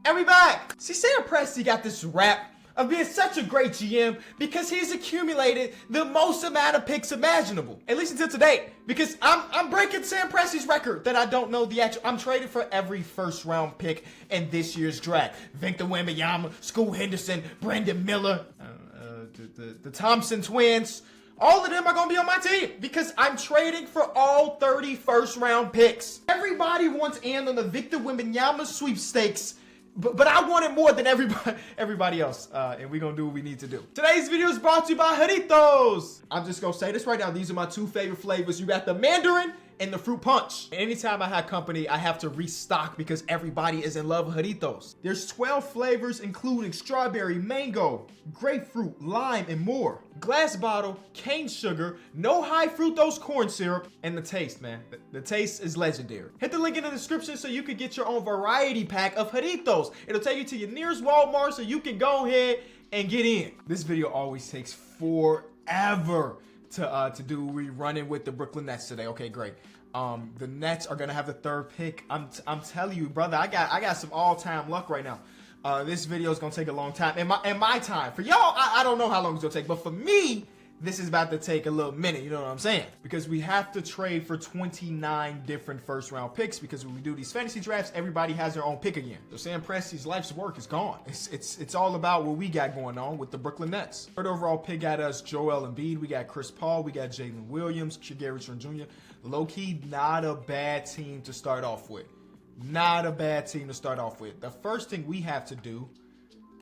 And we back! See, Sam Presti got this rap of being such a great GM because he's accumulated the most amount of picks imaginable, at least until today. Because I'm breaking Sam Presti's record that I don't know the actual. I'm trading for every first round pick in this year's draft. Victor Wembanyama, Scoot Henderson, Brandon Miller, the Thompson twins. All of them are going to be on my team because I'm trading for all 30 first round picks. Everybody wants in on the Victor Wembanyama sweepstakes. But I want it more than everybody else, and we're gonna do what we need to do. Today's video is brought to you by Jarritos. I'm just gonna say this right now. These are my two favorite flavors. You got the mandarin and the fruit punch. Anytime I have company, I have to restock because everybody is in love with Jarritos. There's 12 flavors, including strawberry, mango, grapefruit, lime, and more. Glass bottle, cane sugar, no high fructose corn syrup, and the taste, man. The taste is legendary. Hit the link in the description so you can get your own variety pack of Jarritos. It'll take you to your nearest Walmart so you can go ahead and get in. This video always takes forever to do. We running with the Brooklyn Nets today. Okay, great. The Nets are gonna have the third pick. I'm telling you, brother, I got some all-time luck right now. This video is gonna take a long time. In my time, for y'all, I don't know how long it's gonna take, but for me, this is about to take a little minute. You know what I'm saying? Because we have to trade for 29 different first-round picks. Because when we do these fantasy drafts, everybody has their own pick again. So Sam Presti's life's work is gone. It's all about what we got going on with the Brooklyn Nets. Third overall pick got us Joel Embiid. We got Chris Paul. We got Jalen Williams, Gary Trent Jr. Low-key, not a bad team to start off with. Not a bad team to start off with. The first thing we have to do.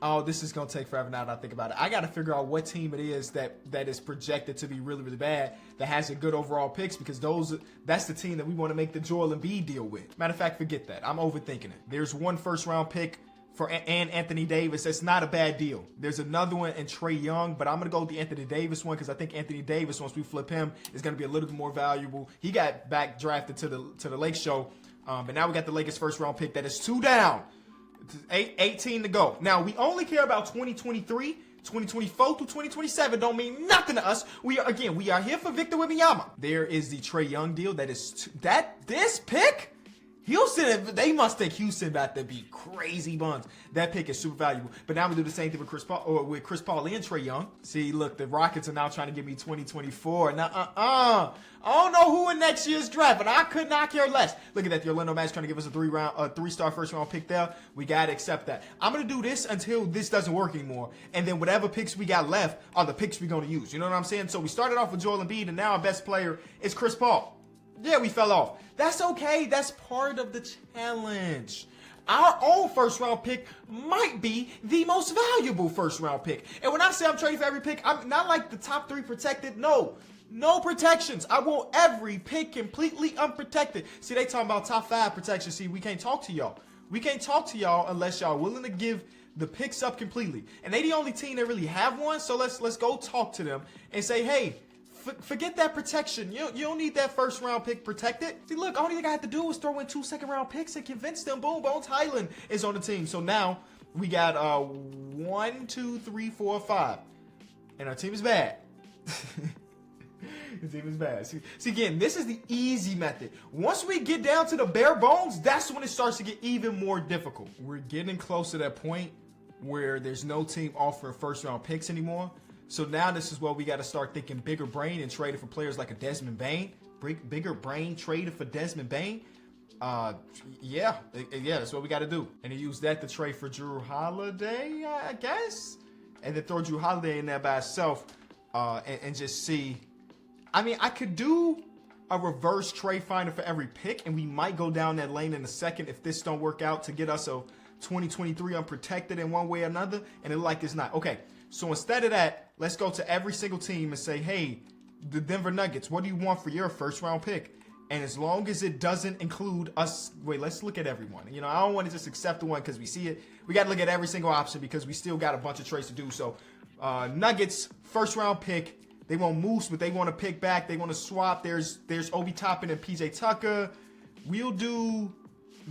Oh, this is going to take forever now that I think about it. I got to figure out what team it is that is projected to be really, really bad, that has a good overall picks, because that's the team that we want to make the Joel Embiid deal with. Matter of fact, forget that. I'm overthinking it. There's one first-round pick for Anthony Davis. That's not a bad deal. There's another one in Trae Young, but I'm going to go with the Anthony Davis one because I think Anthony Davis, once we flip him, is going to be a little bit more valuable. He got back drafted to the Lake Show, but now we got the Lakers first-round pick that is 2 down. 18 to go. Now, we only care about 2023, 2024 through 2027 don't mean nothing to us. We are here for Victor Wembanyama. There is the Trae Young deal. This pick, Houston, they must think Houston about to be crazy buns. That pick is super valuable. But now we do the same thing with Chris Paul and Trae Young. See, look, the Rockets are now trying to give me 2024. Now, I don't know who in next year's draft, but I could not care less. Look at that. The Orlando Magic trying to give us a 3-star first-round pick there. We got to accept that. I'm going to do this until this doesn't work anymore. And then whatever picks we got left are the picks we're going to use. You know what I'm saying? So we started off with Joel Embiid, and now our best player is Chris Paul. Yeah, we fell off. That's okay. That's part of the challenge. Our own first-round pick might be the most valuable first-round pick. And when I say I'm trading for every pick, I'm not like the top 3 protected. No protections. I want every pick completely unprotected. See, they talking about top 5 protection. See, we can't talk to y'all. We can't talk to y'all unless y'all willing to give the picks up completely. And they the only team that really have one. So let's go talk to them and say, hey, forget that protection. You don't need that first round pick protected. See, look, all I have to do is throw in 2 second-round picks and convince them. Boom, Bones Highland is on the team. So now we got 1, 2, 3, 4, 5, and our team is bad. The team is bad. See, again, this is the easy method. Once we get down to the bare bones, that's when it starts to get even more difficult. We're getting close to that point where there's no team offering first-round picks anymore. So now this is where we got to start thinking bigger brain and trading for players like a Desmond Bane. Bigger brain traded for Desmond Bane. Yeah, that's what we got to do. And he used that to trade for Drew Holiday, I guess. And then throw Drew Holiday in there by itself and just see. I mean, I could do a reverse trade finder for every pick, and we might go down that lane in a second if this don't work out to get us a 2023 unprotected in one way or another, and it like it's not. Okay. So instead of that, let's go to every single team and say, hey, the Denver Nuggets, what do you want for your first-round pick? And as long as it doesn't include us, wait, let's look at everyone. You know, I don't want to just accept the one because we see it. We got to look at every single option because we still got a bunch of trades to do. So Nuggets, first-round pick. They want Moose, but they want to pick back. They want to swap. There's Obi Toppin and PJ Tucker. We'll do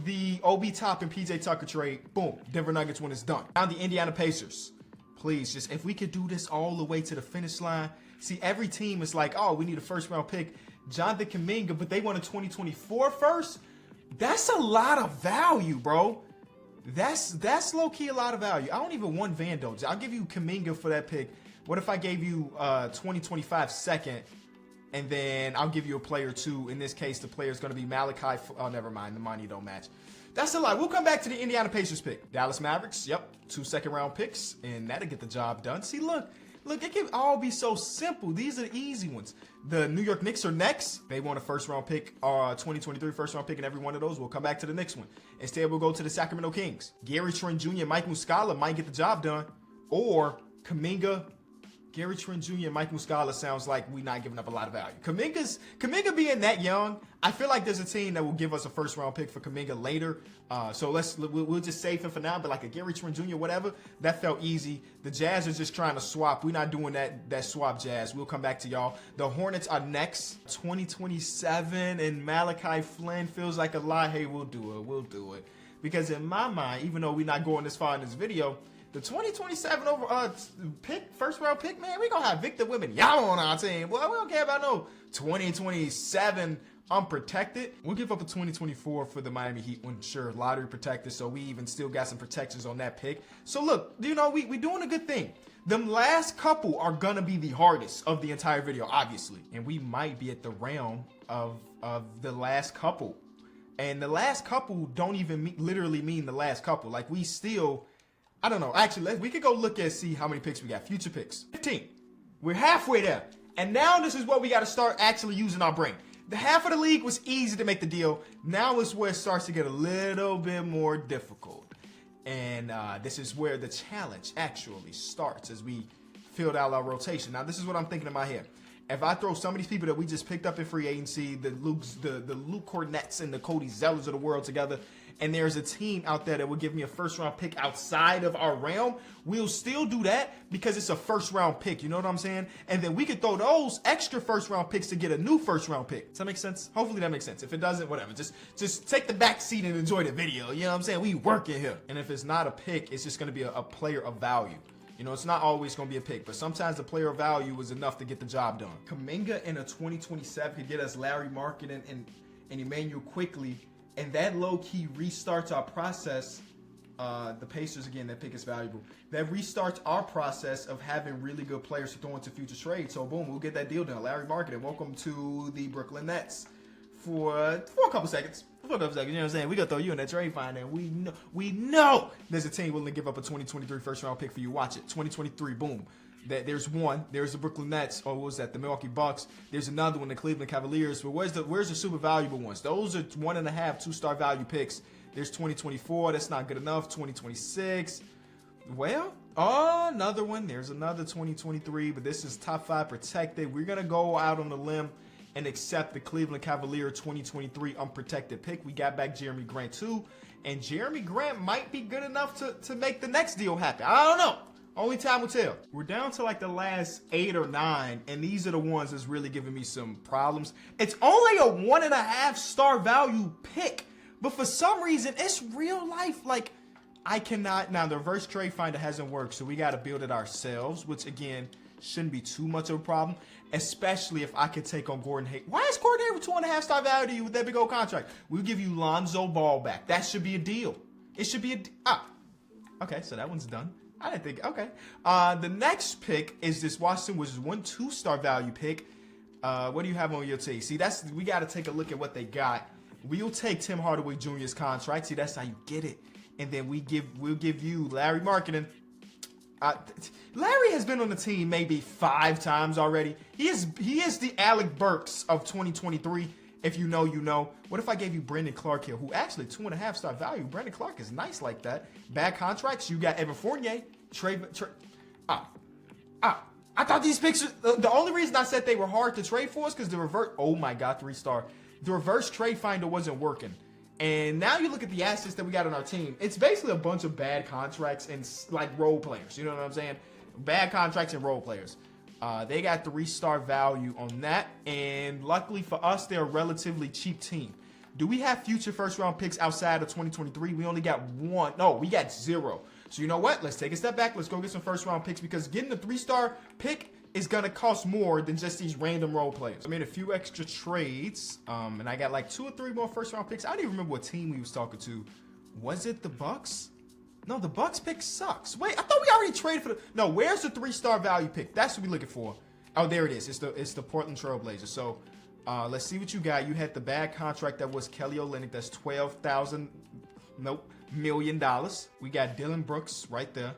the Obi Toppin PJ Tucker trade. Boom, Denver Nuggets when it's done. Now the Indiana Pacers. Please, just if we could do this all the way to the finish line. See, every team is like, oh, we need a first-round pick. Jonathan Kuminga, but they want a 2024 first? That's a lot of value, bro. That's low key a lot of value. I don't even want Vando. I'll give you Kuminga for that pick. What if I gave you 2025 second, and then I'll give you a player too. In this case, the player is going to be Malachi. Oh, never mind. The money don't match. That's a lot. We'll come back to the Indiana Pacers pick. Dallas Mavericks. Yep, 2 second-round picks, and that'll get the job done. See, look, it can all be so simple. These are the easy ones. The New York Knicks are next. They want a first-round pick, 2023 first-round pick in every one of those. We'll come back to the next one. Instead, we'll go to the Sacramento Kings. Gary Trent Jr. and Mike Muscala might get the job done, or Kuminga. Gary Trent Jr. and Mike Muscala sounds like we're not giving up a lot of value. Kuminga being that young, I feel like there's a team that will give us a first round pick for Kuminga later. So we'll just save him for now. But like a Gary Trent Jr. whatever, that felt easy. The Jazz are just trying to swap. We're not doing that swap Jazz. We'll come back to y'all. The Hornets are next, 2027, and Malachi Flynn feels like a lie. Hey, we'll do it. Because in my mind, even though we're not going this far in this video, the 2027 first round pick, man, we gonna have Victor Wembanyama on our team. Well, we don't care about no 2027 unprotected. We'll give up a 2024 for the Miami Heat one, sure, lottery protected, so we even still got some protections on that pick. So look, we doing a good thing. Them last couple are gonna be the hardest of the entire video, obviously, and we might be at the realm of the last couple. And the last couple don't even literally mean the last couple. Like, we still, I don't know. Actually, we could go look and see how many picks we got. Future picks. 15. We're halfway there. And now this is where we got to start actually using our brain. The half of the league was easy to make the deal. Now is where it starts to get a little bit more difficult. And this is where the challenge actually starts as we filled out our rotation. Now, this is what I'm thinking in my head. If I throw some of these people that we just picked up in free agency, the Luke Cornetts and the Cody Zellers of the world together, and there's a team out there that will give me a first-round pick outside of our realm, we'll still do that because it's a first-round pick. You know what I'm saying? And then we could throw those extra first-round picks to get a new first-round pick. Does that make sense? Hopefully that makes sense. If it doesn't, whatever. Just take the back seat and enjoy the video. You know what I'm saying? We working here. And if it's not a pick, it's just going to be a player of value. You know, it's not always going to be a pick, but sometimes the player of value is enough to get the job done. Kuminga in a 2027 could get us Larry Markkinen and Emmanuel Quickley, and that low-key restarts our process. The Pacers, again, that pick is valuable. That restarts our process of having really good players to throw into future trades. So, boom, we'll get that deal done. Larry Markkinen, welcome to the Brooklyn Nets for a couple seconds. You know what I'm saying? We gonna throw you in that trade finder, and we know there's a team willing to give up a 2023 first round pick for you. Watch it. 2023, boom. There's one. There's the Brooklyn Nets. Or what was that? The Milwaukee Bucks. There's another one, the Cleveland Cavaliers. But where's the super valuable ones? Those are 1.5 2-star value picks. There's 2024. That's not good enough. 2026. Well, another one. There's another 2023, but this is top 5 protected. We're gonna go out on the limb and accept the Cleveland Cavalier 2023 unprotected pick. We got back Jeremy Grant too, and Jeremy Grant might be good enough to make the next deal happen. I don't know. Only time will tell. We're down to like the last 8 or 9, and these are the ones that's really giving me some problems. It's only a 1.5 star value pick, but for some reason, it's real life. Like, I cannot. Now, the reverse trade finder hasn't worked, so we got to build it ourselves, which again, shouldn't be too much of a problem, especially if I could take on Gordon Hayward. Why is Gordon Hayward 2.5 star value to you with that big old contract? We'll give you Lonzo Ball back. That should be a deal. It should be okay, so that one's done. I didn't think, okay. The next pick is this Washington Wizards 1 2-star value pick. What do you have on your team? See, we got to take a look at what they got. We'll take Tim Hardaway Jr.'s contract. See, that's how you get it. And then we'll give you Larry Markkinen. Larry has been on the team maybe 5 times already. He is the Alec Burks of 2023. If you know, you know. What if I gave you Brandon Clark here, who actually 2.5 star value? Brandon Clark is nice like that. Bad contracts. You got Evan Fournier. I thought these picks. The only reason I said they were hard to trade for is because the reverse. Oh my God, 3-star. The reverse trade finder wasn't working. And now you look at the assets that we got on our team. It's basically a bunch of bad contracts and like role players. You know what I'm saying? Bad contracts and role players. They got 3-star value on that. And luckily for us, they're a relatively cheap team. Do we have future first-round picks outside of 2023? We only got 1. No, we got 0. So you know what? Let's take a step back. Let's go get some first-round picks because getting a 3-star pick is going to cost more than just these random role players. I made a few extra trades, and I got like 2 or 3 more first-round picks. I don't even remember what team we was talking to. Was it the Bucks? No, the Bucks pick sucks. Wait, I thought we already traded for the... No, where's the 3-star value pick? That's what we're looking for. Oh, there it is. It's the Portland Trailblazers. So, let's see what you got. You had the bad contract that was Kelly Olynyk. That's $12,000. Nope. $1 million. We got Dylan Brooks right there.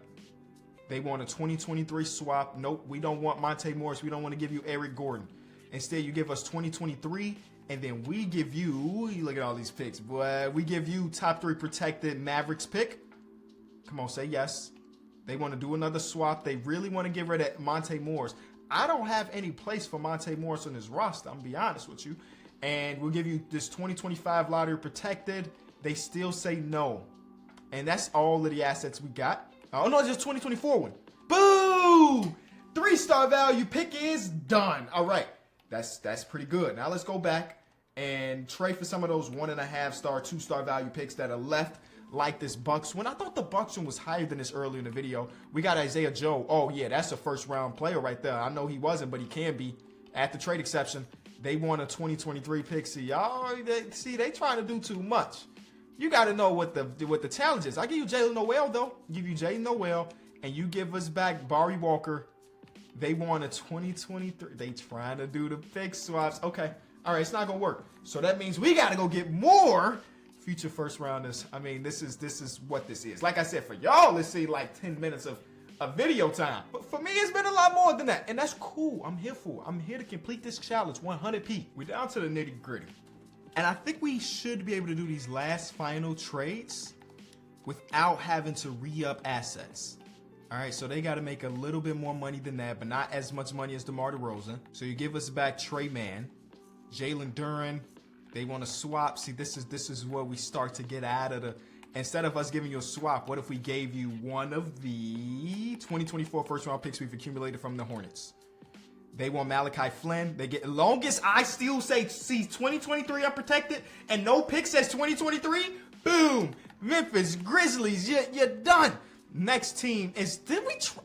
They want a 2023 swap. Nope. We don't want Monte Morris. We don't want to give you Eric Gordon. Instead, you give us 2023, and then we give you... Look at all these picks, boy. We give you top 3 protected Mavericks pick. Come on, say yes. They want to do another swap. They really want to get rid of Monte Morris. I don't have any place for Monte Morris on this roster. I'm going to be honest with you. And we'll give you this 2025 lottery protected. They still say no. And that's all of the assets we got. Oh, no, it's just 2024 one. Boom! 3-star value pick is done. All right. That's pretty good. Now let's go back and trade for some of those 1.5-star, 2-star value picks that are left. Like this Bucks one. I thought the Bucks one was higher than this earlier in the video. We got Isaiah Joe. Oh, yeah, that's a first-round player right there. I know he wasn't, but he can be at the trade exception. They want a 2023 pick. See, y'all, they trying to do too much. You got to know what the challenge is. I give you Jalen Noel, though. Give you Jalen Noel, and you give us back Barry Walker. They want a 2023. They trying to do the pick swaps. Okay. All right, it's not going to work. So that means we got to go get more future first rounders. I mean, this is what this is. Like I said, for y'all, let's see like 10 minutes of video time. But for me, it's been a lot more than that. And that's cool. I'm here for it. I'm here to complete this challenge 100p. We're down to the nitty gritty. And I think we should be able to do these last final trades without having to re-up assets. All right, so they got to make a little bit more money than that, but not as much money as DeMar DeRozan. So you give us back Trey Mann, Jalen Duren. They want to swap. See, this is where we start to get out of the... Instead of us giving you a swap, what if we gave you one of the 2024 first-round picks we've accumulated from the Hornets? They want Malachi Flynn. They get... Longest I still say, see, 2023 unprotected, and no pick says 2023, boom! Memphis Grizzlies, you're done. Next team is...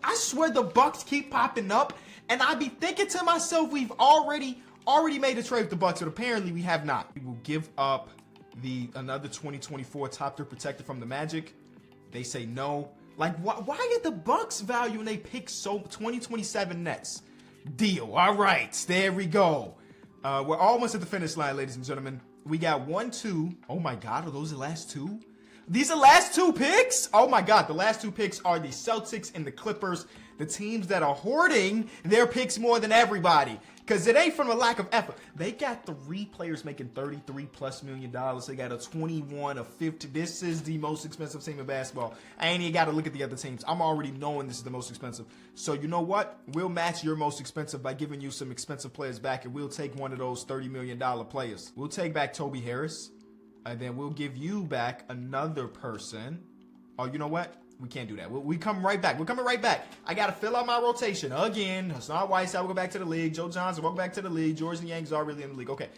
I swear the Bucks keep popping up, and I be thinking to myself, we've already made a trade with the Bucks, but apparently we have not. We will give up another 2024 top 3 protector from the Magic. They say no. Like, why get the Bucks value when they pick 2027 Nets? Deal. All right, there we go. We're almost at the finish line, ladies and gentlemen. We got 1, 2. Oh my God, are those the last 2? These are the last 2 picks? Oh my God, the last 2 picks are the Celtics and the Clippers, the teams that are hoarding their picks more than everybody. Because it ain't from a lack of effort. They got 3 players making $33+ million. They got a 21, a 50. This is the most expensive team in basketball. I ain't even got to look at the other teams. I'm already knowing this is the most expensive. So you know what? We'll match your most expensive by giving you some expensive players back, and we'll take one of those $30 million players. We'll take back Toby Harris, and then we'll give you back another person. Oh, you know what? We can't do that. We come right back. We're coming right back. I got to fill out my rotation again. Hassan Whiteside will go back to the league. Joe Johnson, welcome back to the league. George and Yankees are really in the league. Okay.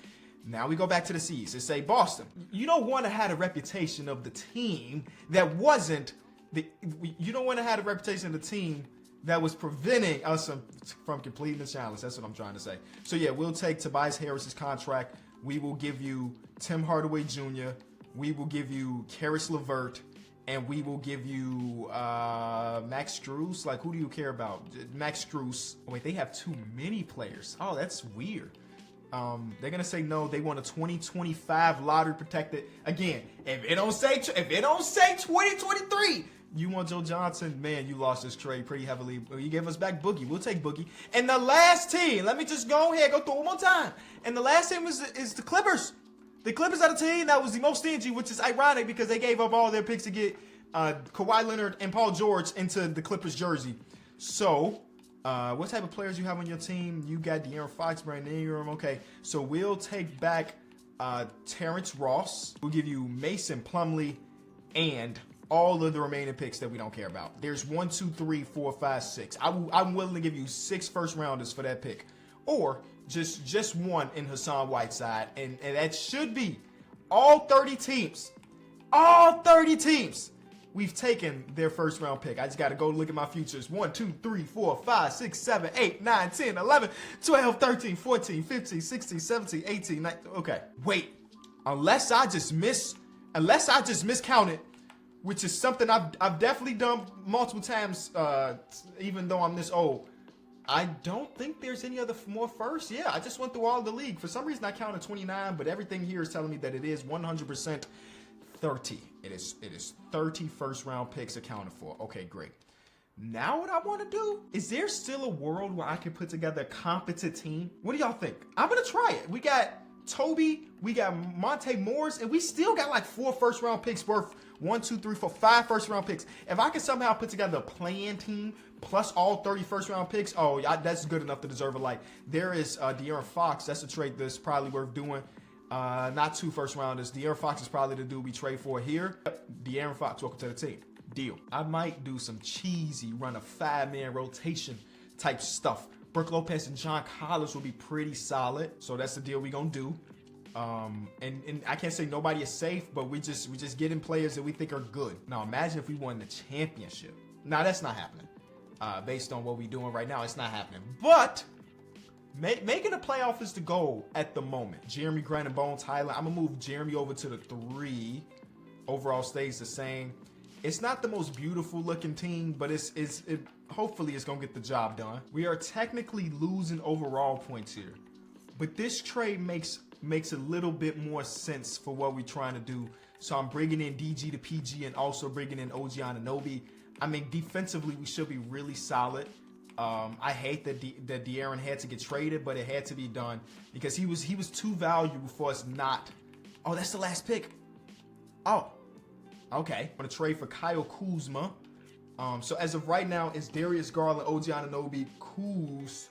Now we go back to the C's and say Boston. You don't want to have a reputation of the team that wasn't you don't want to have a reputation of the team that was preventing us from completing the challenge. That's what I'm trying to say. So yeah, we'll take Tobias Harris's contract. We will give you Tim Hardaway Jr. We will give you Karis LeVert. And we will give you Max Strus. Like, who do you care about? Max Strus. Oh, wait, they have too many players. Oh, that's weird. They're gonna say no. They want a 2025 lottery protected. Again, if it don't say 2023, you want Joe Johnson. Man, you lost this trade pretty heavily. You gave us back Boogie. We'll take Boogie. And the last team. Let me just go ahead, go through it one more time. And the last team is the Clippers. The Clippers are the team that was the most stingy, which is ironic because they gave up all their picks to get Kawhi Leonard and Paul George into the Clippers jersey. So, what type of players you have on your team? You got De'Aaron Fox, Brandon Ingram. Okay, so we'll take back Terrence Ross. We'll give you Mason Plumlee and all of the remaining picks that we don't care about. There's 1, 2, 3, 4, 5, 6. I'm willing to give you 6 first rounders for that pick. Or just one in Hassan Whiteside. And that should be all 30 teams. All 30 teams. We've taken their first round pick. I just got to go look at my futures. 1, 2, 3, 4, 5, 6, 7, 8, 9, 10, 11, 12, 13, 14, 15, 16, 17, 18, 19. Okay. Wait. Unless I just miscounted, which is something I've definitely done multiple times, even though I'm this old. I don't think there's any other more firsts. Yeah, I just went through all the league. For some reason, I counted 29, but everything here is telling me that it is 100% 30. It is 30 first-round picks accounted for. Okay, great. Now what I want to do, is there still a world where I can put together a competent team? What do y'all think? I'm going to try it. We got Toby, we got Monte Morris, and we still got like 4 first-round picks worth 1, 2, 3, 4, 5 first-round picks. If I can somehow put together a play-in team plus all 30 first-round picks, oh, yeah, that's good enough to deserve a like. There is De'Aaron Fox. That's a trade that's probably worth doing. Not 2 first-rounders. De'Aaron Fox is probably the dude we trade for here. De'Aaron Fox, welcome to the team. Deal. I might do some cheesy run a 5-man rotation type stuff. Brook Lopez and John Collins will be pretty solid. So that's the deal we gonna do. And I can't say nobody is safe, but we just getting players that we think are good. Now imagine if we won the championship. Now that's not happening. Based on what we're doing right now, it's not happening. But making a playoff is the goal at the moment. Jeremy Grant and Bones Highland. I'm gonna move Jeremy over to the 3. Overall stays the same. It's not the most beautiful looking team, but it hopefully it's gonna get the job done. We are technically losing overall points here, but this trade makes a little bit more sense for what we're trying to do. So I'm bringing in DG to PG and also bringing in OG Anunoby. I mean, defensively, we should be really solid. I hate that De'Aaron had to get traded, but it had to be done because he was too valuable for us not. Oh, that's the last pick. Oh, okay. I'm gonna trade for Kyle Kuzma. So as of right now, it's Darius Garland, OG Anunoby, Kuz.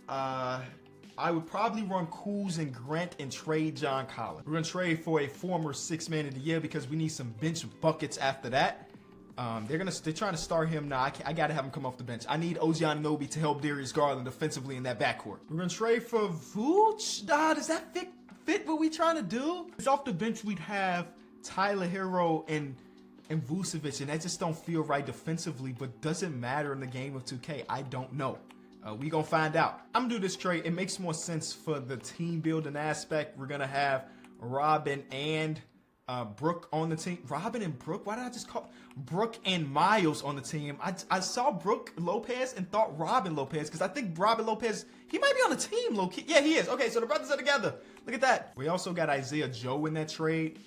I would probably run Kuz and Grant and trade John Collins. We're gonna trade for a former 6th man of the year because we need some bench buckets after that. They're trying to start him now. I gotta have him come off the bench. I need OG Anunoby to help Darius Garland defensively in that backcourt. We're gonna trade for Vooch. Does that fit what we trying to do? It's off the bench. We'd have Tyler Hero and Vucevic, and that just don't feel right defensively. But doesn't matter in the game of 2K. I don't know. We gonna find out. I'm gonna do this trade. It makes more sense for the team building aspect. We're gonna have Robin and Brook on the team. Robin and Brook? Why did I just call Brook and Miles on the team? I saw Brook Lopez and thought Robin Lopez because I think Robin Lopez, he might be on the team, low-key. Yeah, he is. Okay, so the brothers are together. Look at that. We also got Isaiah Joe in that trade,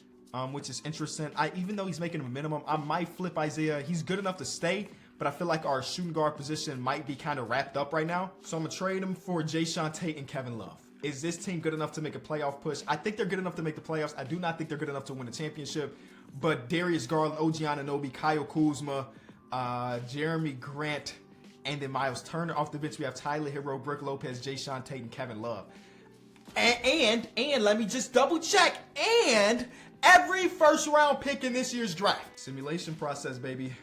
which is interesting. Even though he's making a minimum, I might flip Isaiah. He's good enough to stay, but I feel like our shooting guard position might be kind of wrapped up right now. So I'm going to trade him for Jae'Sean Tate and Kevin Love. Is this team good enough to make a playoff push? I think they're good enough to make the playoffs. I do not think they're good enough to win a championship. But Darius Garland, OG Anunoby, Kyle Kuzma, Jeremy Grant, and then Miles Turner. Off the bench, we have Tyler Hero, Brook Lopez, Jae'Sean Tate, and Kevin Love. And let me just double check. And every first round pick in this year's draft. Simulation process, baby.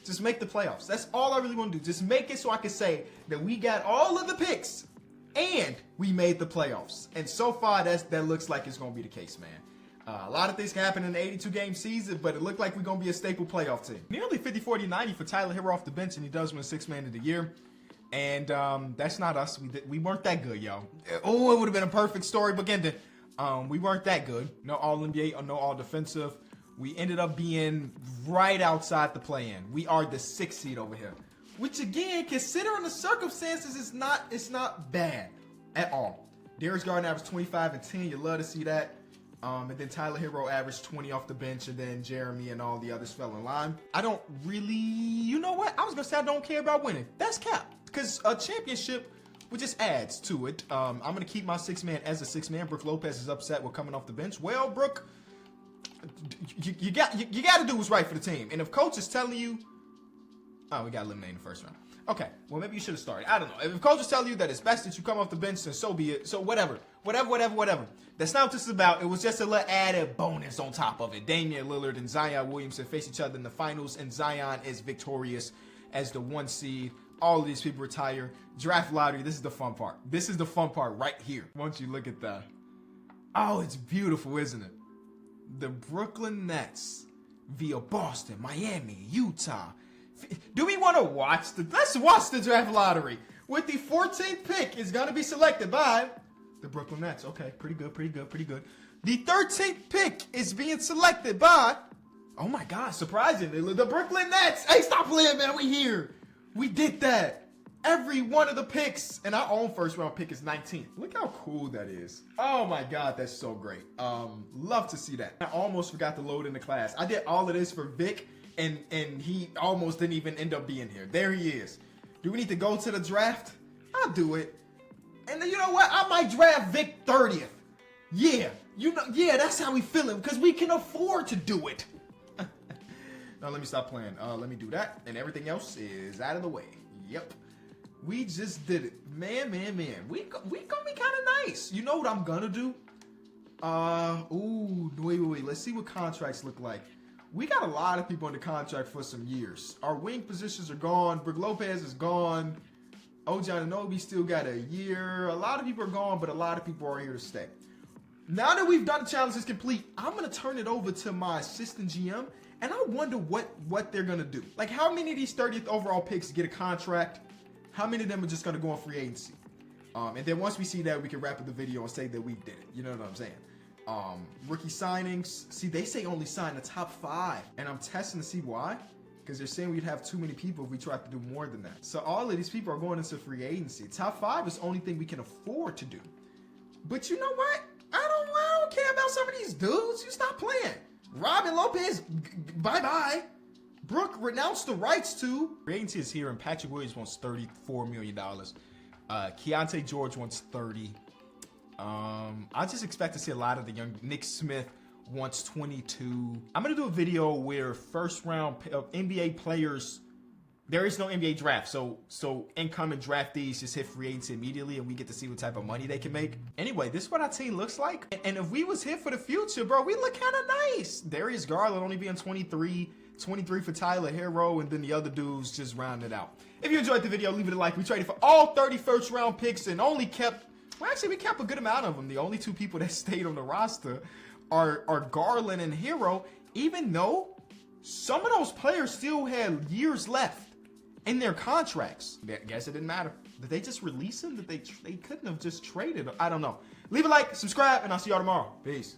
Just make the playoffs. That's all I really want to do. Just make it so I can say that we got all of the picks and we made the playoffs. And so far, that looks like it's going to be the case, man. A lot of things can happen in the 82-game season, but it looked like we're going to be a staple playoff team. Nearly 50, 40, 90 for Tyler Hero off the bench, and he does win 6th man of the year. And that's not us. We weren't that good, yo. Oh, it would have been a perfect storybook ending. We weren't that good. No All-NBA or no All-Defensive. We ended up being right outside the play-in. We are the 6th seed over here. Which again, considering the circumstances, it's not bad at all. Darius Garland averaged 25 and 10. You love to see that. And then Tyler Hero averaged 20 off the bench, and then Jeremy and all the others fell in line. I don't really, you know what? I was gonna say I don't care about winning. That's cap, because a championship just adds to it. I'm gonna keep my 6th man as a 6th man. Brook Lopez is upset with coming off the bench. Well, Brook, you got to do what's right for the team. And if coach is telling you, oh, we got eliminated in the first round. Okay, well, maybe you should have started. I don't know. If coach is telling you that it's best that you come off the bench, then so be it. So whatever. That's not what this is about. It was just a little added bonus on top of it. Damian Lillard and Zion Williamson face each other in the finals, and Zion is victorious as the 1 seed. All of these people retire. Draft lottery, this is the fun part. This is the fun part right here. Once you look at that. Oh, it's beautiful, isn't it? The Brooklyn Nets via Boston, Miami, Utah. Do we want to watch let's watch the draft lottery. With the 14th pick is going to be selected by the Brooklyn Nets. Okay, pretty good. The 13th pick is being selected by Oh my God, surprisingly, the Brooklyn Nets. Hey, stop playing, man. We here. We did that. Every one of the picks, and our own first round pick is 19th. Look how cool that is. Oh my God, that's so great. Love to see that. I almost forgot to load in the class. I did all of this for Vic, and he almost didn't even end up being here. There he is. Do we need to go to the draft? I'll do it. And you know what? I might draft Vic 30th. Yeah, yeah, that's how we feeling because we can afford to do it. Now let me stop playing. Let me do that, and everything else is out of the way. Yep. We just did it. Man. We gonna be kind of nice. You know what I'm gonna do? Wait. Let's see what contracts look like. We got a lot of people under contract for some years. Our wing positions are gone. Brook Lopez is gone. OG Anunoby still got a year. A lot of people are gone, but a lot of people are here to stay. Now that we've done the challenges complete, I'm gonna turn it over to my assistant GM, and I wonder what they're gonna do. Like, how many of these 30th overall picks get a contract? How many of them are just going to go on free agency? And then once we see that, we can wrap up the video and say that we did it. You know what I'm saying? Rookie signings. See, they say only sign the top 5. And I'm testing to see why. Because they're saying we'd have too many people if we tried to do more than that. So all of these people are going into free agency. Top 5 is the only thing we can afford to do. But you know what? I don't care about some of these dudes. You stop playing. Robin Lopez, bye-bye. Brook renounced the rights to. Free agency is here, and Patrick Williams wants $34 million. Keontae George wants 30. I just expect to see a lot of the young. Nick Smith wants 22. I'm gonna do a video where first round NBA players. There is no NBA draft, so incoming draftees just hit free agency immediately, and we get to see what type of money they can make. Anyway, this is what our team looks like. And if we was here for the future, bro, we look kind of nice. Darius Garland only being 23 for Tyler Hero, and then the other dudes just round it out. If you enjoyed the video, leave it a like. We traded for all 30 first round picks and only kept, well, actually we kept a good amount of them. The only 2 people that stayed on the roster are Garland and Hero, even though some of those players still had years left in their contracts. I guess it didn't matter. Did they just release them? Did they couldn't have just traded? I don't know. Leave a like, subscribe, and I'll see y'all tomorrow. Peace.